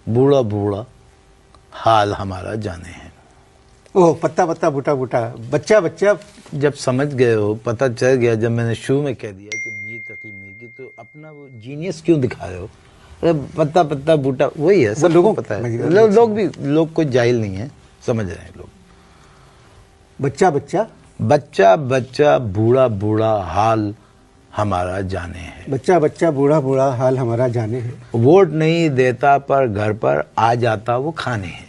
बूढ़ा बूढ़ा हाल हमारा जाने हैं। ओह, पत्ता पत्ता बूटा बूटा, बच्चा बच्चा। जब समझ गए हो, पता चल गया, जब मैंने शुरू में कह दिया कि मी तकी मी की, तो अपना वो जीनियस क्यों दिखा रहे हो? अरे पत्ता पत्ता बूटा वही है, सब लोगों को पता है। लोग कोई जाहिल नहीं है, समझ रहे हैं लोग। बच्चा बच्चा बच्चा बच्चा बूढ़ा बूढ़ा हाल हमारा जाने है। बच्चा बच्चा बूढ़ा बूढ़ा हाल हमारा जाने है। वोट नहीं देता पर घर पर आ जाता वो खाने हैं।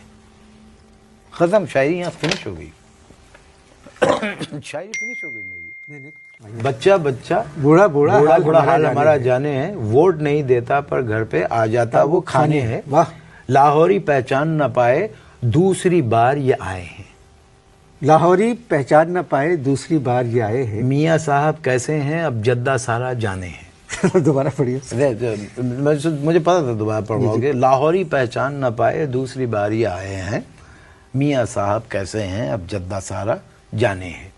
खत्म, शायरी यहाँ फिनिश हो गई। शायरी फिनिश हो गई मेरी। बच्चा बच्चा बूढ़ा बूढ़ा बूढ़ा बूढ़ा हाल हमारा जाने हैं। वोट नहीं देता पर घर पे आ जाता वो खाने हैं। वाह। लाहौरी पहचान न पाए दूसरी बार ये आए हैं। लाहौरी पहचान न पाए दूसरी बार ये आए हैं। मियाँ साहब कैसे हैं अब जद्दा सारा जाने हैं। दोबारा पढ़िए। मुझे पता था दोबारा पढ़वाओगे। लाहौरी पहचान न पाए दूसरी बार ये आए हैं। मियाँ साहब कैसे हैं अब जद्दा सारा जाने हैं।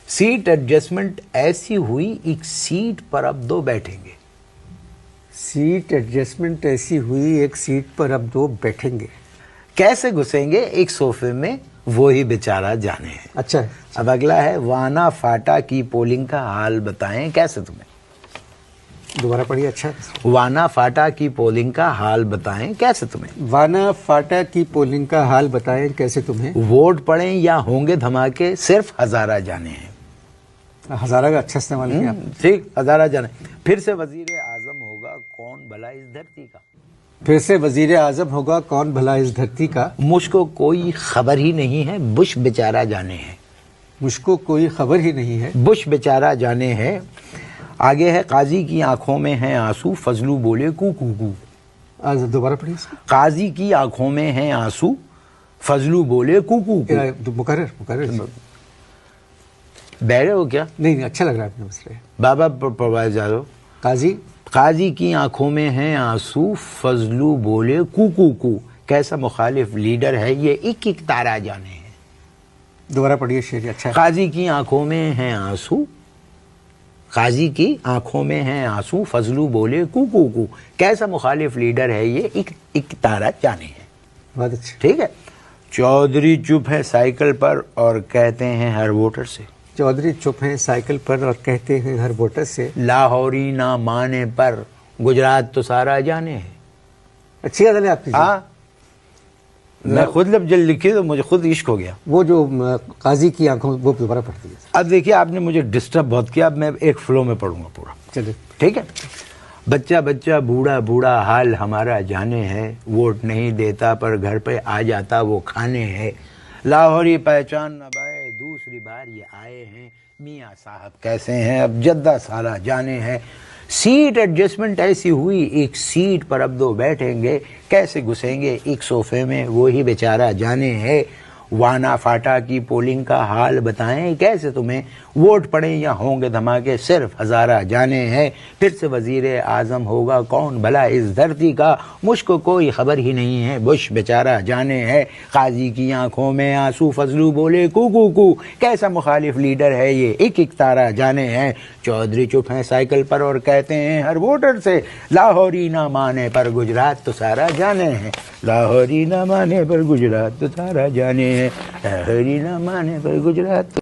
सीट एडजस्टमेंट ऐसी हुई एक सीट पर अब दो बैठेंगे। सीट एडजस्टमेंट ऐसी हुई एक सीट पर अब दो बैठेंगे। कैसे घुसेंगे एक सोफे में वो ही बेचारा जाने हैं। अच्छा। अब अगला है, वाना फाटा की पोलिंग का हाल बताएं कैसे तुम्हें। दोबारा पढ़िए। अच्छा। वाना फाटा की पोलिंग का हाल बताएं कैसे तुम्हें। वाना फाटा की पोलिंग का हाल बताएं कैसे तुम्हें। वोट पड़ें या होंगे धमाके सिर्फ हजारा जाने हैं। हजारा का अच्छा इस्तेमाल किया। ठीक, हजारा जाने। फिर से वजीर आजम होगा कौन भला इस धरती का। फिर से वजीर आजम होगा कौन भला इस धरती का। मुझको कोई खबर ही नहीं है बुश बेचारा जाने हैं। मुझको कोई खबर ही नहीं है बुश बेचारा जाने हैं। आगे है, काजी की आंखों में हैं आंसू फजलू बोले कू कू कू। दोबारा पढ़िए। काजी की आंखों में हैं आंसू फजलू बोले कू कू कू। मुकर्रर बहरे हो क्या? नहीं, अच्छा लग रहा है आपने बस रहे। बाबा पढ़वाए जा रहे हो। काजी की आंखों में हैं आंसू फजलू बोले कू कू कू। कैसा मुखालिफ लीडर है ये एक एक तारा जाने हैं। दोबारा पढ़िए शेर। अच्छा। काजी की आंखों में हैं आंसू, काजी की आंखों में हैं आंसू फजलू बोले कू कू कू। कैसा मुखालिफ लीडर है ये एक एक तारा जाने हैं। बहुत अच्छा। ठीक है। चौधरी चुप है साइकिल पर और कहते हैं हर वोटर से। चौधरी चुप हैं साइकिल पर और कहते हैं हर वोटर से। लाहौरी ना माने पर गुजरात तो सारा जाने है। अच्छी गजल है आपकी। हाँ, मैं खुद जब लिखी तो मुझे खुद इश्क हो गया। वो जो काजी की आंखों, वो दोबारा पढ़ दीजिए। अब देखिए, आपने मुझे डिस्टर्ब बहुत किया। अब मैं एक फ्लो में पढ़ूंगा पूरा। चलिए ठीक है। बच्चा बच्चा बूढ़ा बूढ़ा हाल हमारा जाने है। वोट नहीं देता पर घर पे आ जाता वो खाने है। लाहौरी पहचान न पाए दूसरी बार ये आए हैं। मियाँ साहब कैसे हैं अब जद्दा सारा जाने हैं। सीट एडजस्टमेंट ऐसी हुई एक सीट पर अब दो बैठेंगे। कैसे घुसेंगे एक सोफे में वो ही बेचारा जाने है। वाना फाटा की पोलिंग का हाल बताएं कैसे तुम्हें। वोट पड़ें या होंगे धमाके सिर्फ हजारा जाने हैं। फिर से वजीर आजम होगा कौन भला इस धरती का। मुझको कोई खबर ही नहीं है बुश बेचारा जाने है। काजी की आंखों में आंसू फजलू बोले कू कू कू। कैसा मुखालिफ लीडर है ये एक एक तारा जाने हैं। चौधरी चुप हैं साइकिल पर और कहते हैं हर वोटर से। लाहौरी ना माने पर गुजरात तो सारा जाने हैं। लाहौरी ना माने पर गुजरात तो सारा जाने हैं। लाहौरी ना माने पर गुजरात